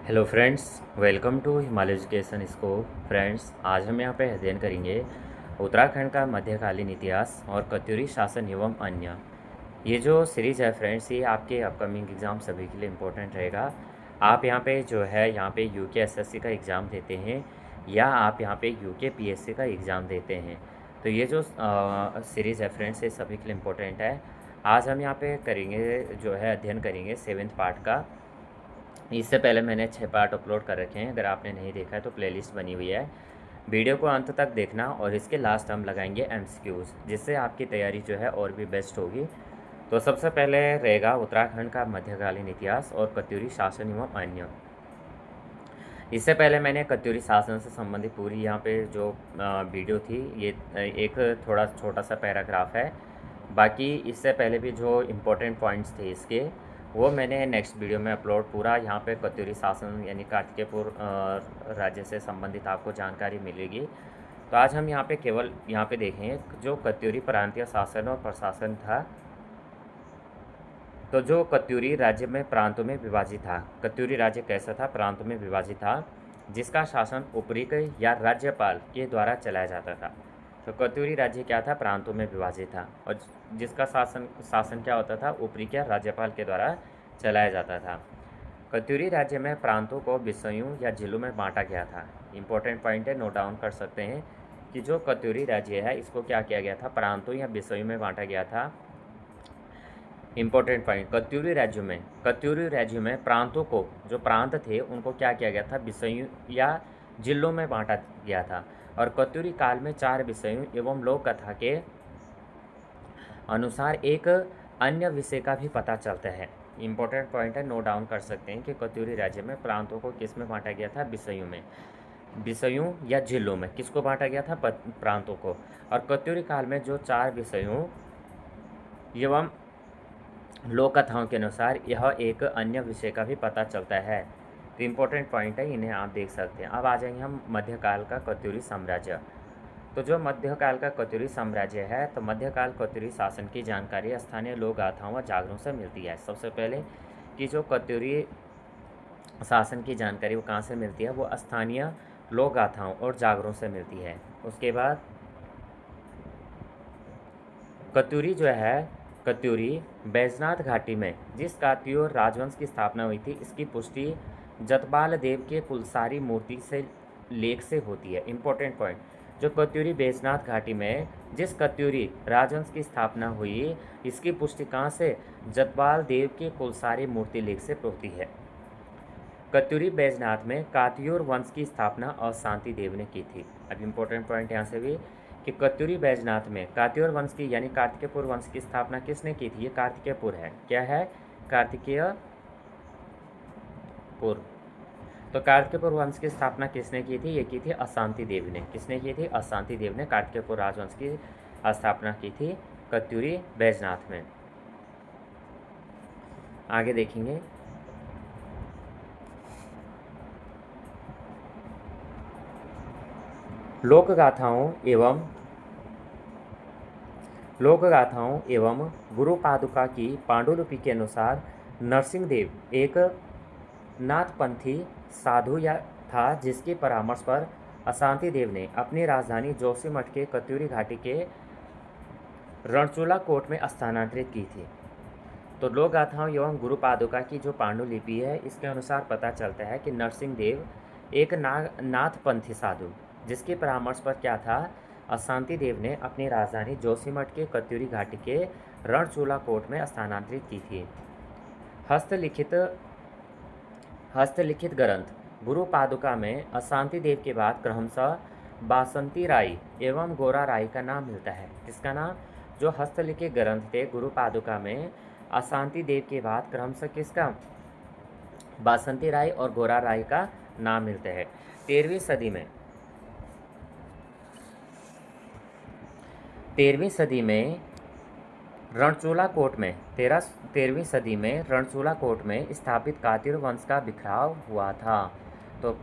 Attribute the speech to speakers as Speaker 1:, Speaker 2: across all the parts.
Speaker 1: Hello friends, welcome to Himalaya Education Scope. Friends, आज हम यहाँ पे अध्ययन करेंगे उत्तराखंड का मध्यकालीन इतिहास और कत्यूरी शासन एवं अन्य। ये जो सीरीज़ है फ्रेंड्स, ये आपके अपकमिंग एग्ज़ाम सभी के लिए इम्पोर्टेंट रहेगा। आप यहाँ पे जो है यहाँ पे यूके एसएससी का एग्ज़ाम देते हैं या आप यहाँ पे यूके पीएससी का एग्ज़ाम देते हैं, तो ये जो सीरीज़ है फ्रेंड्स, ये सभी के लिए इम्पोर्टेंट है। आज हम यहाँ पे करेंगे जो है अध्ययन करेंगे 7th पार्ट का। इससे पहले मैंने 6 पार्ट अपलोड कर रखे हैं, अगर आपने नहीं देखा है तो प्लेलिस्ट बनी हुई है। वीडियो को अंत तक देखना और इसके लास्ट हम लगाएंगे एमसीक्यूज़, जिससे आपकी तैयारी जो है और भी बेस्ट होगी। तो सबसे पहले रहेगा उत्तराखंड का मध्यकालीन इतिहास और कत्यूरी शासन एवं अन्य। इससे पहले मैंने कत्यूरी शासन से संबंधित पूरी यहाँ पे जो वीडियो थी, ये एक थोड़ा छोटा सा पैराग्राफ है। बाकी इससे पहले भी जो इम्पोर्टेंट पॉइंट्स थे इसके, वो मैंने नेक्स्ट वीडियो में अपलोड पूरा यहाँ पे कत्यूरी शासन यानी कार्तिकेयपुर राज्य से संबंधित आपको जानकारी मिलेगी। तो आज हम यहाँ पे केवल यहाँ पे देखें जो कत्यूरी प्रांतीय शासन और प्रशासन था। तो जो कत्यूरी राज्य में प्रांतों में विभाजित था, कत्यूरी राज्य कैसा था, प्रांतों में विभाजित था, जिसका शासन उपरीक या राज्यपाल के द्वारा चलाया जाता था। तो कत्यूरी राज्य क्या था, प्रांतों में विभाजित था और जिसका शासन क्या होता था, उपरीक या राज्यपाल के द्वारा चलाया जाता था। कत्यूरी राज्य में प्रांतों को विषयों या जिलों में बांटा गया था। इंपॉर्टेंट पॉइंट है, नोट डाउन कर सकते हैं कि जो कत्यूरी राज्य है इसको क्या किया गया था, प्रांतों या विषयों में बांटा गया था। इम्पोर्टेंट पॉइंट, कत्यूरी राज्यों में प्रांतों को, जो प्रांत थे उनको क्या किया गया था, विषयों या जिलों में बांटा गया था। और कत्यूरी काल में 4 विषयों एवं लोक कथा के अनुसार एक अन्य विषय का भी पता चलता है। इम्पोर्टेंट पॉइंट है, नोट डाउन कर सकते हैं कि कत्यूरी राज्य में प्रांतों को किस में बांटा गया था, विषयों या जिलों में किसको बांटा गया था, प्रांतों को। और कत्यूरी काल में जो 4 विषयों एवं लोक कथाओं के अनुसार यह एक अन्य विषय का भी पता चलता है। तो इम्पोर्टेंट पॉइंट है, इन्हें आप देख सकते हैं। अब आ जाएंगे हम मध्यकाल का कत्यूरी साम्राज्य। तो जो मध्यकाल का कत्यूरी साम्राज्य है, तो मध्यकाल कत्यूरी शासन की जानकारी स्थानीय लोक गाथाओं व जागरों से मिलती है। सबसे पहले कि जो कत्यूरी शासन की जानकारी वो कहाँ से मिलती है, वो स्थानीय लोक गाथाओं और जागरों से मिलती है। उसके बाद कत्यूरी बैजनाथ घाटी में जिस कात्यूर राजवंश की स्थापना हुई थी, इसकी पुष्टि जतपाल देव के कुलसारी मूर्ति से लेख से होती है। इम्पोर्टेंट पॉइंट, जो कत्यूरी बैजनाथ घाटी में जिस कत्यूरी राजवंश की स्थापना हुई, इसकी पुष्टि कहाँ से, जतपाल देव के कुलसारी मूर्ति लेख से होती है। कत्यूरी बैजनाथ में कात्यूर वंश की स्थापना अशांति देव ने की थी। अब इम्पोर्टेंट पॉइंट यहाँ से भी कि कत्यूरी बैजनाथ में कात्यूर वंश की यानी कार्तिकेयपुर वंश की स्थापना किसने की थी, ये कार्तिकेयपुर है। क्या है, कार्तिकेयपुर। तो कार्तिकेयपुर वंश की स्थापना किसने की थी, ये की थी अशांति देव ने। किसने की थी, अशांति देव ने कार्तिकेयपुर राजवंश की स्थापना की थी कत्यूरी बैजनाथ में। आगे देखेंगे, लोक गाथाओं एवं गुरु पादुका की पांडुलिपि के अनुसार नरसिंह देव एक नाथपंथी साधु या था, जिसके परामर्श पर अशांति देव ने अपनी राजधानी जोशीमठ के कत्यूरी घाटी के रणचूला कोट में स्थानांतरित की थी। तो लोक गाथाओं एवं गुरु पादुका की जो पांडुलिपि है, इसके अनुसार पता चलता है कि नरसिंह देव एक नाथपंथी साधु, जिसके परामर्श पर क्या था, अशांति देव ने अपनी राजधानी जोशीमठ के कत्यूरी घाटी के रणचूला कोट में स्थानांतरित की थी। हस्तलिखित ग्रंथ गुरु पादुका में अशांति देव के बाद क्रमशः बासंती राय एवं गोरा राय का नाम मिलता है। किसका नाम, जो हस्तलिखित ग्रंथ थे गुरु पादुका में अशांति देव के बाद क्रमशः किसका, बासंती राय और गोरा राय का नाम मिलता है। 13वीं सदी में रणचूला कोट में स्थापित कात्यूर वंश का बिखराव हुआ था। तो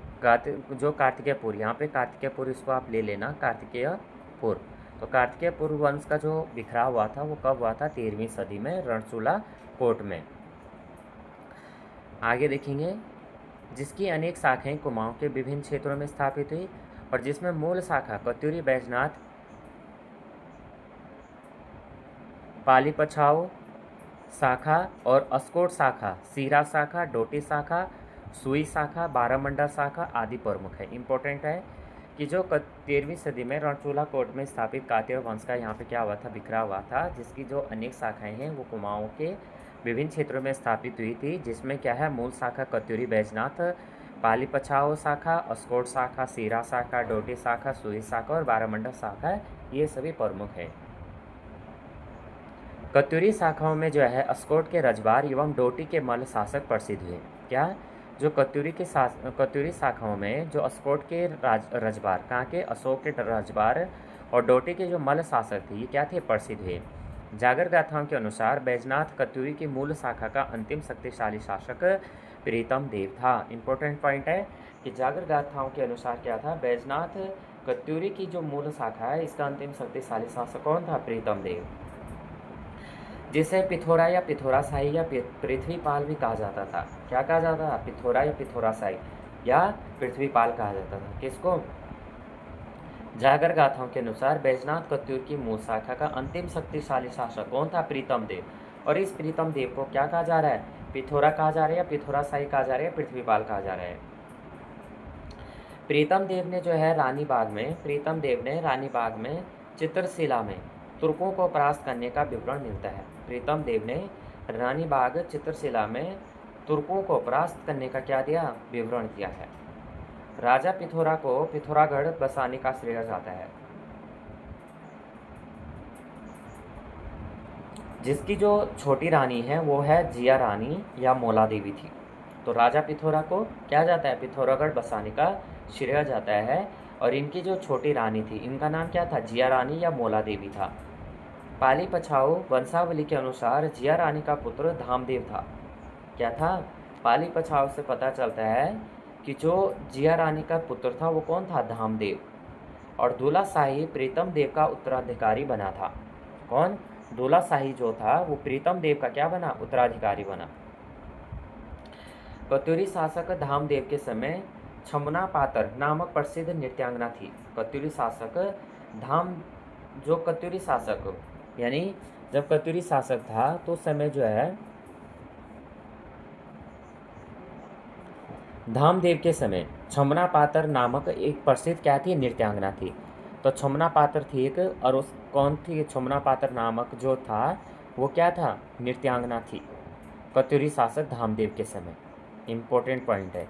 Speaker 1: जो कार्तिकेयपुर, यहाँ पे कार्तिकेयपुर इसको आप ले लेना, कार्तिकेयपुर। तो कार्तिकेयपुर वंश का जो बिखराव हुआ था वो कब हुआ था, 13वीं सदी में रणचूला कोट में। आगे देखेंगे, जिसकी अनेक शाखाएं कुमाऊं के विभिन्न क्षेत्रों में स्थापित हुई और जिसमें मूल शाखा कत्यूरी बैजनाथ, पाली पछाऊ शाखा और अस्कोट शाखा, सीरा शाखा, डोटी शाखा, सुई शाखा, बारामंडा शाखा आदि प्रमुख है। इंपॉर्टेंट है कि जो 13वीं सदी में रणचूला कोट में स्थापित कात्य वंश का यहाँ पे क्या हुआ था, बिखरा हुआ था, जिसकी जो अनेक शाखाएं हैं वो कुमाऊं के विभिन्न क्षेत्रों में स्थापित हुई थी, जिसमें क्या है, मूल शाखा कत्यूरी बैजनाथ, पाली पछाऊ शाखा, अस्कोट शाखा, सीरा शाखा, डोटी शाखा, सुई शाखा और बारामंडा शाखा, ये सभी प्रमुख है। कत्यूरी शाखाओं में जो है अस्कोट के रजवार एवं डोटी के मल्ल शासक प्रसिद्ध हुए। क्या, जो कत्यूरी शाखाओं में जो अस्कोट के रजवार, कहाँ के, अशोक के रजवार और डोटी के जो मल्ल शासक थे, ये क्या थे, प्रसिद्ध हुए। जागर गाथाओं के अनुसार बैजनाथ कत्यूरी की मूल शाखा का अंतिम शक्तिशाली शासक प्रीतम देव था। इंपॉर्टेंट पॉइंट है कि जागर गाथाओं के अनुसार क्या था, बैजनाथ कत्यूरी की जो मूल शाखा है इसका अंतिम शक्तिशाली शासक कौन था, प्रीतम देव, जिसे पिथोरा या पिथोराशाही या पृथ्वीपाल भी कहा जाता था। क्या कहा जाता था, पिथोरा या पिथोराशाही या पृथ्वीपाल कहा जाता था। किसको, जागर गाथाओं के अनुसार बैजनाथ कत्यूर की मूल शाखा का अंतिम शक्तिशाली शासक कौन था, प्रीतम देव। और इस प्रीतम देव को क्या कहा जा रहा है, पिथोरा कहा जा रहा है या पिथोराशाही कहा जा रहा है, पृथ्वीपाल कहा जा रहा है। प्रीतम देव ने जो है रानी बाग में चित्रशिला में तुर्कों को परास्त करने का विवरण मिलता है। प्रीतम देव ने रानी बाग चित्रशिला में तुर्कों को परास्त करने का क्या दिया, विवरण दिया है। राजा पिथोरा को पिथौरागढ़ बसाने का श्रेय जाता है, जिसकी जो छोटी रानी है वो है जिया रानी या मौला देवी थी। तो राजा पिथोरा को क्या जाता है, पिथौरागढ़ बसाने का श्रेय जाता है। और इनकी जो छोटी रानी थी, इनका नाम क्या था, जिया रानी या मौला देवी था। पाली पछाऊ वंशावली के अनुसार जिया रानी का पुत्र धामदेव था। क्या था, पाली पछाऊ से पता चलता है कि जो जिया रानी का पुत्र था वो कौन था, धामदेव। और दूल्हा शाही प्रीतम देव का उत्तराधिकारी बना था। कौन, दूल्हा शाही जो था वो प्रीतम देव का क्या बना, उत्तराधिकारी बना। कत्यूरी शासक धामदेव के समय छमना पातर नामक प्रसिद्ध नृत्यांगना थी। कत्यूरी शासक यानी जब कत्यूरी शासक था तो उस समय जो है धामदेव के समय छमना पातर नामक एक प्रसिद्ध क्या थी, नृत्यांगना थी। तो छमना पातर थी एक, और उस कौन थी, छमना पातर नामक जो था वो क्या था, नृत्यांगना थी कत्यूरी शासक धामदेव के समय। इम्पोर्टेंट पॉइंट है।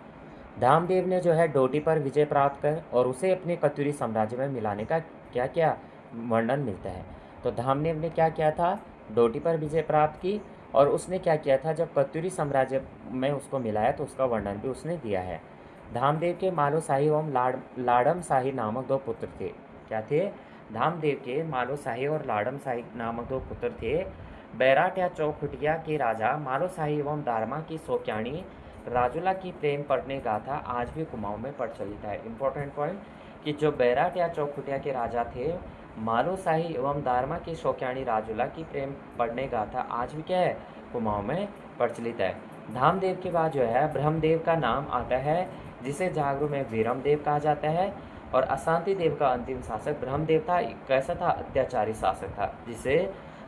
Speaker 1: धामदेव ने जो है डोटी पर विजय प्राप्त कर और उसे अपने कत्यूरी साम्राज्य में मिलाने का क्या क्या वर्णन मिलता है। तो धामदेव ने क्या किया था, डोटी पर विजय प्राप्त की और उसने क्या किया था, जब कत्यूरी साम्राज्य में उसको मिलाया तो उसका वर्णन भी उसने दिया है। धामदेव के मालो शाही एवं लाडम शाही नामक दो पुत्र थे। क्या थे, धामदेव के मालो शाही और लाडम शाही नामक दो पुत्र थे। बैराट या चौखुटिया के राजा मालो शाही एवं दारमा की सोक्याणी राजुला की प्रेम पढ़ने गाथा आज भी कुमाऊं में प्रचलित है। इंपॉर्टेंट पॉइंट कि जो बैराट या चौखुटिया के राजा थे, मालो शाही एवं दारमा की शौक्याणी राजुला की प्रेम पढ़ने गाथा आज भी क्या है, कुमाऊं में प्रचलित है। धामदेव के बाद जो है ब्रह्मदेव का नाम आता है, जिसे जागरू में वीरमदेव कहा जाता है। और अशांति देव का अंतिम शासक ब्रह्मदेव था। कैसा था, अत्याचारी शासक था, जिसे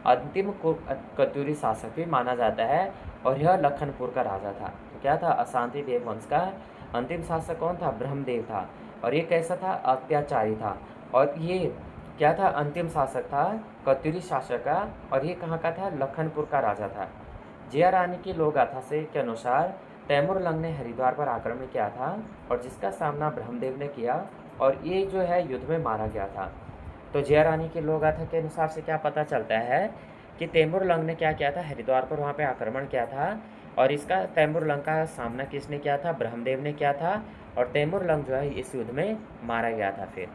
Speaker 1: अंतिम कत्यूरी शासक भी माना जाता है। और यह लखनपुर का राजा था। तो क्या था, अशांति देव वंश का अंतिम शासक कौन था, ब्रह्मदेव था। और ये कैसा था, अत्याचारी था। और ये क्या था, अंतिम शासक था कत्यूरी शासक का। और ये कहाँ का था, लखनपुर का राजा था। जिया रानी की लोक गाथा से के अनुसार तैमूर लंग ने हरिद्वार पर आक्रमण किया था और जिसका सामना ब्रह्मदेव ने किया और ये जो है युद्ध में मारा गया था। तो जिया रानी की लोक गाथा के अनुसार से क्या पता चलता है कि तैमूर लंग ने क्या किया था, हरिद्वार पर वहाँ पे आक्रमण किया था और इसका तैमूर लंग का सामना किसने किया था, ब्रह्मदेव ने किया था। और तैमूर लंग जो है इस युद्ध में मारा गया था। फिर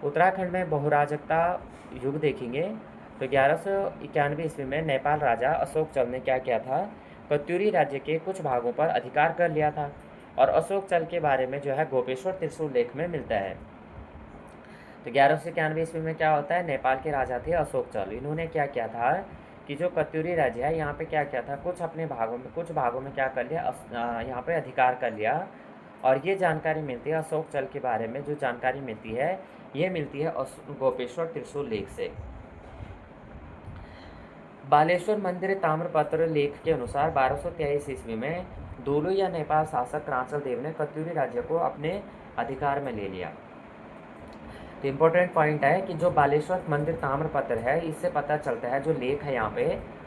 Speaker 1: उत्तराखंड में बहुराजकता युग देखेंगे तो 1191 ईस्वी में नेपाल राजा अशोक चल ने क्या किया था, कत्यूरी राज्य के कुछ भागों पर अधिकार कर लिया था। और अशोक चल के बारे में जो है गोपेश्वर त्रिशूल लेख में मिलता है। तो 1191 ईस्वी में क्या होता है, नेपाल के राजा थे अशोक चल। इन्होंने क्या किया था कि जो कत्यूरी राज्य है यहाँ पे क्या किया था, कुछ भागों में क्या कर लिया, यहाँ पे अधिकार कर लिया और ये जानकारी मिलती है अशोक चल के बारे में, जो जानकारी मिलती है ये मिलती है गोपेश्वर त्रिशूल लेख से। बालेश्वर मंदिर ताम्रपत्र लेख के अनुसार 1223 ईस्वी में दुलु या नेपाल शासक क्रांचल देव ने कत्यूरी राज्य को अपने अधिकार में ले लिया। तो इम्पोर्टेंट पॉइंट है कि जो बालेश्वर मंदिर ताम्रपत्र है इससे पता चलता है, जो लेख है यहाँ पे,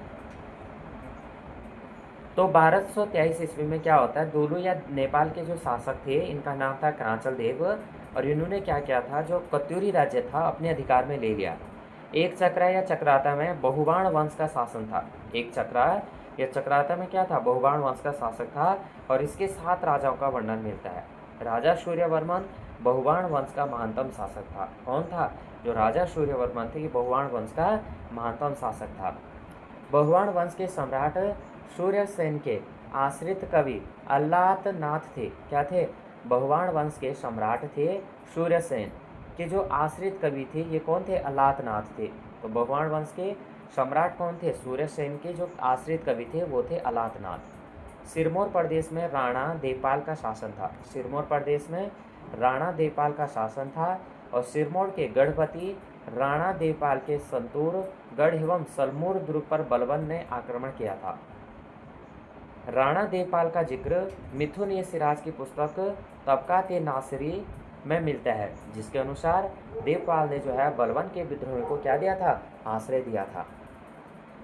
Speaker 1: तो 1223 ईस्वी में क्या होता है, दुलु या नेपाल के जो शासक थे इनका नाम था क्रांचल देव, और इन्होंने क्या किया था, जो कत्यूरी राज्य था अपने अधिकार में ले लिया। एक चक्रा या चक्राता में बहुबाण वंश का शासन था। एक चक्रा या चक्राता में क्या था, बहुबाण वंश का शासक था, और इसके 7 राजाओं का वर्णन मिलता है। राजा सूर्यवर्मन बहुबाण वंश का महानतम शासक था। कौन था, जो राजा सूर्यवर्मन थे, बहुबाण वंश का महानतम शासक था। बहुबाण वंश के सम्राट सूर्यसेन के आश्रित कवि अल्लातनाथ थे। क्या थे, बहुबाण वंश के सम्राट थे सूर्यसेन के जो आश्रित कवि थे ये कौन थे, अल्लातनाथ थे। तो बहुबाण वंश के सम्राट कौन थे, सूर्यसेन के जो आश्रित कवि थे वो थे अल्लातनाथ। सिरमौर प्रदेश में राणा देवपाल का शासन था। सिरमौर प्रदेश में राणा देवपाल का शासन था, और सिरमौर के गढ़पति राणा देवपाल के संतूर गढ़ एवं सलमूर दुर्ग पर बलबन ने आक्रमण किया था। राणा देवपाल का जिक्र मिथुन ए सिराज की पुस्तक तबकात ए नासिरी में मिलता है, जिसके अनुसार देवपाल ने जो है बलबन के विद्रोहियों को क्या दिया था, आश्रय दिया था।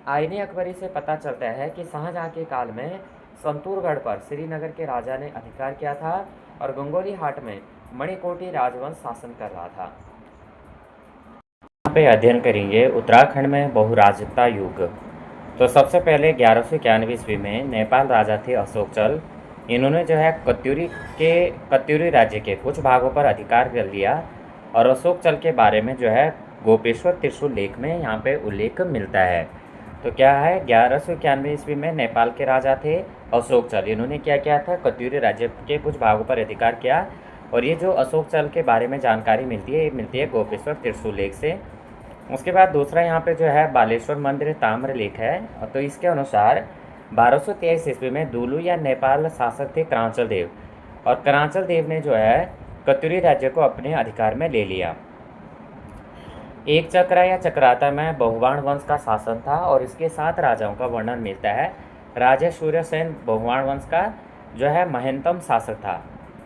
Speaker 1: आईने अकबरी से पता चलता है कि शाहजहां के काल में संतूरगढ़ पर श्रीनगर के राजा ने अधिकार किया था, और गंगोली हाट में मणिकोटी राजवंश शासन कर रहा था। यहाँ पे अध्ययन करेंगे उत्तराखंड में बहुराज्यता युग। तो सबसे पहले 1191 ईस्वी में नेपाल राजा थे अशोकचल। इन्होंने जो है कत्यूरी राज्य के कुछ भागों पर अधिकार कर लिया, और अशोकचल के बारे में जो है गोपेश्वर त्रिशूल लेख में यहाँ पे उल्लेख मिलता है। तो क्या है, 1191 ईस्वी में नेपाल के राजा थे अशोकचल। इन्होंने क्या किया था, कत्यूरी राज्य के कुछ भागों पर अधिकार किया, और ये जो अशोकचल के बारे में जानकारी मिलती है ये मिलती है गोपेश्वर त्रिशूल लेख से। उसके बाद दूसरा यहाँ पे जो है बालेश्वर मंदिर ताम्र लेख है। तो इसके अनुसार 1223 ईस्वी में दुलु या नेपाल शासक थे क्रांचल देव, और क्रांचल देव ने जो है कत्यूरी राज्य को अपने अधिकार में ले लिया। एक चक्रा या चक्राता में बहुबाण वंश का शासन था, और इसके 7 राजाओं का वर्णन मिलता है। राजा सूर्यसेन बहुबाण वंश का जो है महंतम शासक था।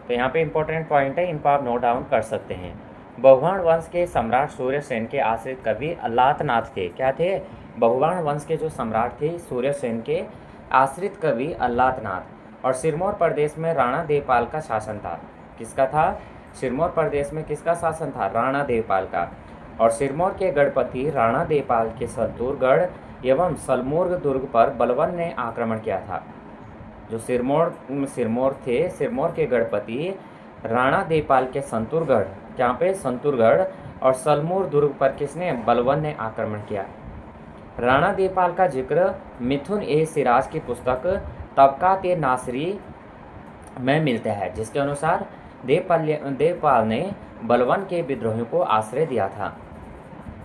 Speaker 1: तो यहाँ पे इंपॉर्टेंट पॉइंट है, इनको आप नोट डाउन कर सकते हैं। बहुबाण वंश के सम्राट सूर्यसेन के आश्रित कवि अल्लातनाथ थे। क्या थे, बहुबाण वंश के जो सम्राट थे सूर्यसेन के आश्रित कवि अल्लातनाथ। और सिरमौर प्रदेश में राणा देवपाल का शासन था। किसका था, सिरमौर प्रदेश में किसका शासन था, राणा देवपाल का। और सिरमौर के गढ़पति राणा देवपाल के संतूरगढ़ एवं सलमूर दुर्ग पर बलबन ने आक्रमण किया था। जो सिरमौर थे, सिरमौर के गढ़पति राणा देवपाल के संतूरगढ़, जहाँ पे संतूरगढ़ और सलमूर दुर्ग पर किसने, बलबन ने आक्रमण किया। राणा देवपाल का जिक्र मिथुन ए सिराज की पुस्तक तबकात ए नासिरी में मिलता है, जिसके अनुसार देवपाल ने बलबन के विद्रोहियों को आश्रय दिया था।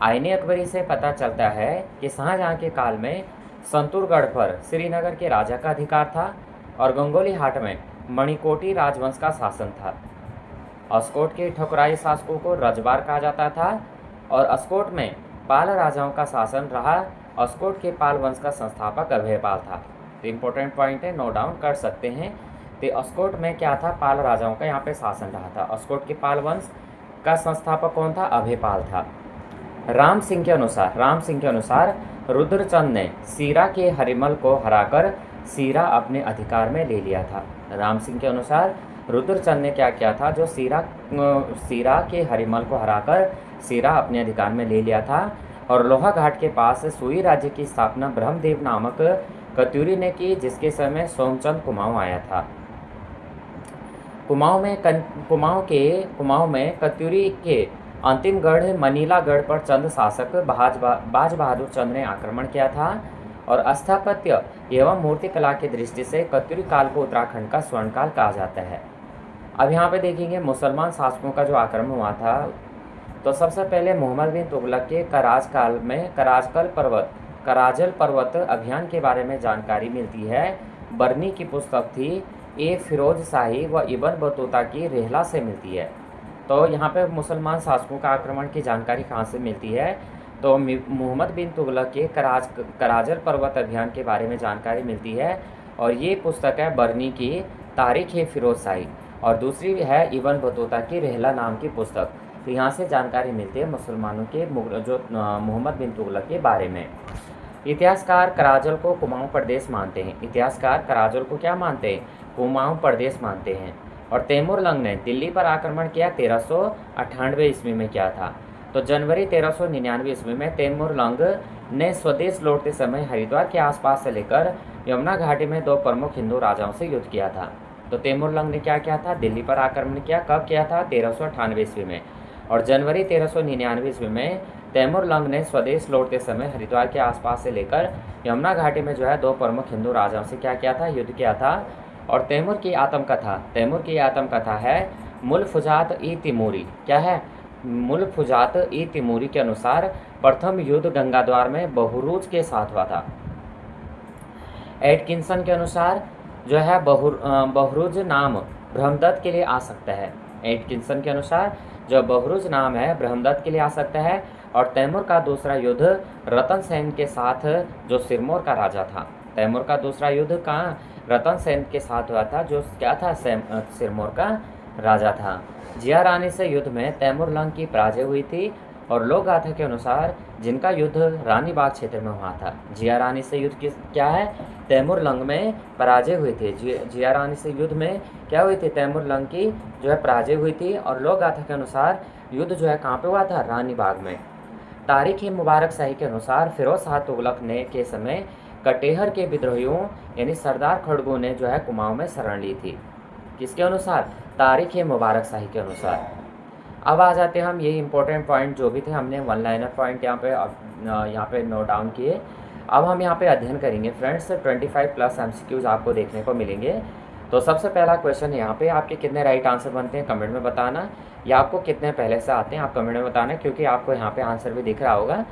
Speaker 1: आईने अकबरी से पता चलता है कि शाहजहां के काल में संतूरगढ़ पर श्रीनगर के राजा का अधिकार था, और गंगोली हाट में मणिकोटी राजवंश का शासन था। अस्कोट के ठकुराई शासकों को रजवार कहा जाता था, और अस्कोट में पाल राजाओं का शासन रहा। अस्कोट के पाल वंश का संस्थापक अभयपाल था। तो इम्पोर्टेंट पॉइंट है, नोट डाउन कर सकते हैं। तो अस्कोट में क्या था, पाल राजाओं का यहाँ पे शासन रहा था। अस्कोट के पाल वंश का संस्थापक कौन था, अभयपाल था। राम सिंह के अनुसार रुद्रचंद ने सीरा के हरिमल को हराकर सीरा अपने अधिकार में ले लिया था। राम सिंह के अनुसार रुद्रचंद ने क्या किया था, जो सीरा के हरिमल को हराकर सीरा अपने अधिकार में ले लिया था। और लोहा घाट के पास सुई राज्य की स्थापना ब्रह्मदेव नामक कत्यूरी ने की, जिसके समय सोमचंद कुमाऊं आया था। कुमाऊं में कत्यूरी के अंतिम गढ़ मनीलागढ़ पर चंद शासक बाज बहादुर चंद ने आक्रमण किया था। और स्थापत्य एवं मूर्तिकला की दृष्टि से कत्यूरी काल को उत्तराखंड का स्वर्णकाल कहा जाता है। अब यहाँ पे देखेंगे मुसलमान शासकों का जो आक्रमण हुआ था। तो सबसे पहले मोहम्मद बिन तुगलक के कराजकाल में कराजल पर्वत अभियान के बारे में जानकारी मिलती है। बर्नी की पुस्तक थी ए फिरोज शाही व इब्न बतूता की रेहला से मिलती है। तो यहाँ पे मुसलमान शासकों का आक्रमण की जानकारी कहाँ से मिलती है? तो मोहम्मद बिन तुगलक के कराजल पर्वत अभियान के बारे में जानकारी मिलती है, और ये पुस्तक है बरनी की तारीख ए फिरोज शाही, और दूसरी है इब्न बतूता की रेहला नाम की पुस्तक। तो यहाँ से जानकारी मिलती है मुसलमानों के जो मोहम्मद बिन तुगलक के बारे में। इतिहासकार कराजल को कुमाऊं प्रदेश मानते हैं। इतिहासकार कराजल को क्या मानते हैं? कुमाऊं प्रदेश मानते हैं। और तैमूर लंग ने दिल्ली पर आक्रमण किया 1398 ईस्वी में किया था। तो जनवरी 1399 ईस्वी में तैमूर लंग ने स्वदेश लौटते समय हरिद्वार के आसपास से लेकर यमुना घाटी में 2 प्रमुख हिंदू राजाओं से युद्ध किया था। तो तैमूर लंग ने क्या किया था? दिल्ली पर आक्रमण किया। कब किया था? 1398 ईस्वी में। और जनवरी 1399 ईस्वी में तैमूर लंग ने स्वदेश लौटते समय हरिद्वार के आसपास से लेकर यमुना घाटी में जो है 2 प्रमुख हिंदू राजाओं से क्या किया था? युद्ध किया था। और तैमूर की आत्मकथा है मुल्फुजात ई तिमूरी। क्या है? मुल्फुजात ई तिमूरी के अनुसार प्रथम युद्ध गंगाद्वार में बहरूज के साथ हुआ था। एटकिंसन के अनुसार जो है बहरूज नाम ब्रह्मदत्त के लिए आ सकता है। एटकिंसन के अनुसार जो बहरूज नाम है ब्रह्मदत्त के लिए आ सकता है। और तैमूर का दूसरा युद्ध रतन सेन के साथ, जो सिरमौर का राजा था। तैमूर का दूसरा युद्ध कहाँ? रतन सेन के साथ हुआ था, जो क्या था? सिरमौर का राजा था। जिया रानी से युद्ध में तैमूर लंग की पराजय हुई थी। और लोक गाथा के अनुसार जिनका युद्ध रानी बाग क्षेत्र में हुआ था। जिया रानी से युद्ध क्या है? तैमूर लंग में पराजय हुई थी। जिया रानी से युद्ध में क्या हुई थी? तैमूर लंग की जो है पराजय हुई थी। और लोक गाथा के अनुसार युद्ध जो है कहाँ पे हुआ था? रानी बाग में। तारीख ए मुबारक शाही के अनुसार फिरोज शाह तुगलक ने के समय कटेहर के विद्रोहियों यानी सरदार खड़गू ने जो है कुमाऊं में शरण ली थी। किसके अनुसार? तारीख ए मुबारक शाही के अनुसार। अब आ जाते हैं हम, ये इंपॉर्टेंट पॉइंट जो भी थे हमने वन लाइनर पॉइंट यहाँ पे नोट डाउन किए। अब हम यहाँ पे अध्ययन करेंगे फ्रेंड्स। 25+ MCQs आपको देखने को मिलेंगे। तो सबसे पहला क्वेश्चन यहाँ पे, आपके कितने राइट आंसर बनते हैं कमेंट में बताना, या आपको कितने पहले से आते हैं आप कमेंट में बताना, क्योंकि आपको यहाँ पे आंसर भी दिख रहा होगा।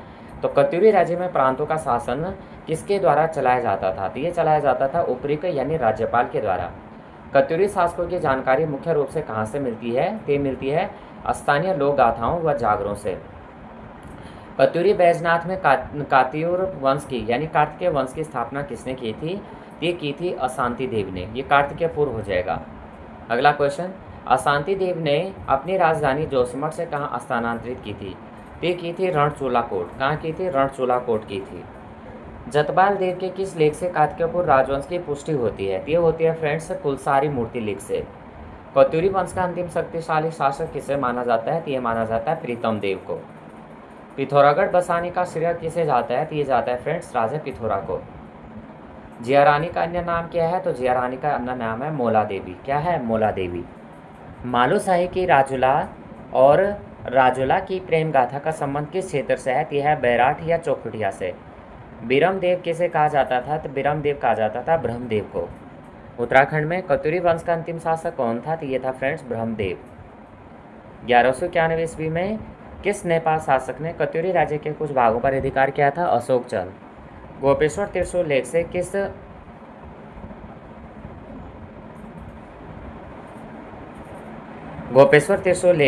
Speaker 1: तो कत्यूरी राज्य में प्रांतों का शासन किसके द्वारा चलाया जाता था? तो ये चलाया जाता था उपरीक यानी राज्यपाल के द्वारा। कत्यूरी शासकों की जानकारी मुख्य रूप से कहाँ से मिलती है? ये मिलती है स्थानीय लोक गाथाओं व जागरों से। कत्यूरी बैजनाथ में कात्यूर वंश की यानी कार्तिकेय वंश की स्थापना किसने की थी? ये की थी अशांति देव ने। ये कार्तिकेय पूर्व हो जाएगा। अगला क्वेश्चन, अशांति देव ने अपनी राजधानी जोशीमठ से कहाँ स्थानांतरित की थी? ये की थी रणचूलाकोट। कहाँ की थी? रणचूलाकोट की थी। जतपाल देव के किस लेख से कात्यायनपुर राजवंश की पुष्टि होती है? ये होती है फ्रेंड्स कुलसारी मूर्ति लेख से। कत्यूरी वंश का अंतिम शक्तिशाली शासक किसे माना जाता है? तो ये माना जाता है प्रीतम देव को। पिथौरागढ़ बसाने का श्रेय किसे जाता है? तो ये जाता है फ्रेंड्स राजा पिथौरा को। जिया रानी का अन्य नाम क्या है? तो जिया रानी का अन्य नाम है मौला देवी। क्या है? मौला देवी। मालूशाही की राजुला और राजुला की प्रेम गाथा का संबंध किस क्षेत्र से है? यह है बैराठ या चौखुटिया से। बीरमदेव किसे कहा जाता था? तो बीरमदेव कहा जाता था ब्रह्मदेव को। उत्तराखंड में कत्यूरी वंश का अंतिम शासक कौन था? तो ये था फ्रेंड्स ब्रह्मदेव। 1191 ईस्वी में किस नेपाल शासक ने कत्यूरी राज्य के कुछ भागों पर अधिकार किया था? अशोक चल। गोपेश्वर त्रिशूल लेख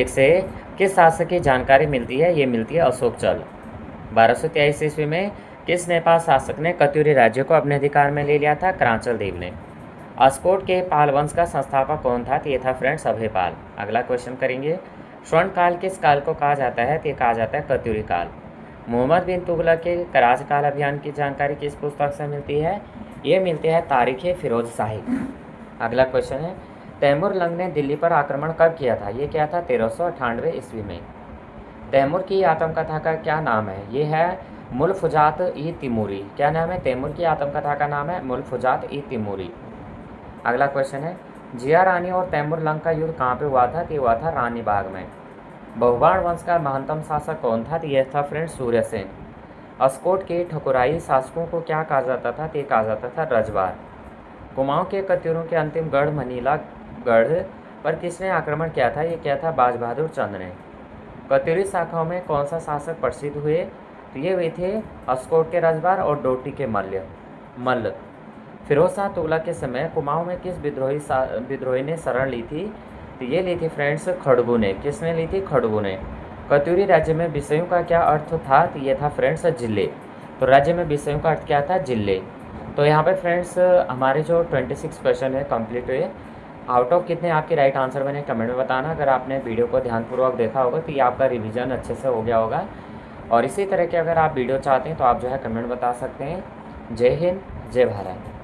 Speaker 1: से किस शासक की जानकारी मिलती है? ये मिलती है अशोक चल। 1223 ईस्वी में किस नेपाल शासक ने कत्यूरी राज्य को अपने अधिकार में ले लिया था? करांचल देव ने। अस्कोट के पाल वंश का संस्थापक कौन था? तो ये था फ्रेंड्स अभयपाल। अगला क्वेश्चन करेंगे, स्वर्ण काल किस काल को कहा जाता है? तो ये कहा जाता है कत्यूरी काल। मोहम्मद बिन तुगलक के कराज-काल अभियान की जानकारी किस पुस्तक से मिलती है? ये मिलती है तारीख ए फिरोज शाही। अगला क्वेश्चन है, तैमूर लंग ने दिल्ली पर आक्रमण कब किया था? ये क्या था? 1398 ईस्वी में। तैमूर की आत्मकथा का क्या नाम है? ये है मुल्फुजात ई तिमूरी। क्या नाम है? तैमूर की आत्मकथा का नाम है मुल्फुजात ई तिमूरी। अगला क्वेश्चन है, जिया रानी और तैमूर लंग का युद्ध कहाँ पे हुआ था? तो हुआ था रानी बाग में। बहुबाण वंश का महानतम शासक कौन था? तो यह था फ्रेंड्स सूर्यसेन। अस्कोट के ठकुराई शासकों को क्या कहा जाता था? तो कहा जाता था रजवार। कुमाऊं के कत्यूरों के अंतिम गढ़ मनीला गढ़ पर किसने आक्रमण किया था? ये क्या था? बाज बहादुर चंद ने। कत्यूरी शाखाओं में कौन सा शासक प्रसिद्ध हुए? तो ये हुए थे अस्कोट के रजवार और डोटी के मल्ल। फिरोज शाह तुगलक के समय कुमाऊं में किस विद्रोही ने शरण ली थी? तो ये ली थी फ्रेंड्स खड़गू ने। किसने ली थी? खड़गू ने। कत्यूरी राज्य में विषयों का क्या अर्थ था? तो ये था फ्रेंड्स जिले। तो राज्य में विषयों का अर्थ क्या था? जिले। तो यहाँ पे फ्रेंड्स हमारे जो 26 क्वेश्चन है कंप्लीट हुए। आउट ऑफ कितने आपके राइट आंसर बने कमेंट में बताना। अगर आपने वीडियो को ध्यानपूर्वक देखा होगा तो ये आपका रिवीजन अच्छे से हो गया होगा। और इसी तरह के अगर आप वीडियो चाहते हैं तो आप जो है कमेंट बता सकते हैं। जय हिंद, जय भारत।